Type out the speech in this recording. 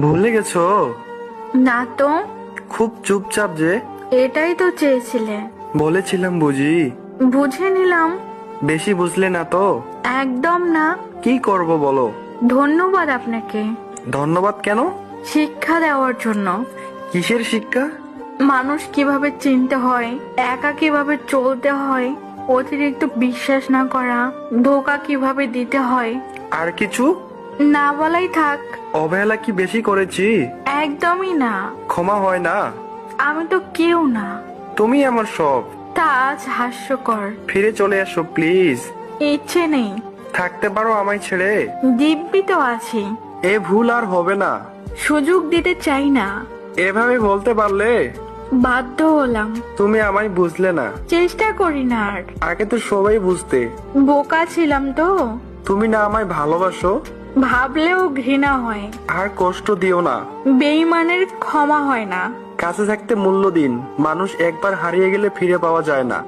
ভুলে গেছো? না তো। খুব চুপচাপ যে। এটাই তো চেয়েছিলে। বলেছিলাম বুঝি। বুঝে নিলাম। বেশি বুঝলে না তো? একদম না। কি করব বলো? ধন্যবাদ আপনাকে ধন্যবাদ কেন? শিক্ষা দেওয়ার জন্য। কিসের শিক্ষা? মানুষ কিভাবে চিনতে হয়, একা কিভাবে চলতে হয়, অতিরিক্ত বিশ্বাস না করা, ধোকা কিভাবে দিতে হয়। আর কিছু? না বলাই থাক। অবহেলা কি বেশি করেছি? একদমই না। ক্ষমা হয় না? আমি তো কেউ না। তুমি আমার সব। তা আজ হাস্যকর। ফিরে চলে আসো প্লিজ। ইচ্ছে নেই। থাকতে পারো আমায় ছেড়ে? দিব্যি তো আছি। এ ভুল আর হবে না। সুযোগ দিতে চাই না। এভাবে বলতে পারলে? বাধ্য হলাম। তুমি আমায় বুঝলে না। চেষ্টা করি না আর। আগে তো সবাই বুঝতে। বোকা ছিলাম তো। তুমি না আমায় ভালোবাসো? ভাবলেও ঘৃণা হয়। আর কষ্ট দিও না। বেঈমানের ক্ষমা হয় না। কাছে থাকতে মূল্য দিন। মানুষ একবার হারিয়ে গেলে ফিরে পাওয়া যায় না।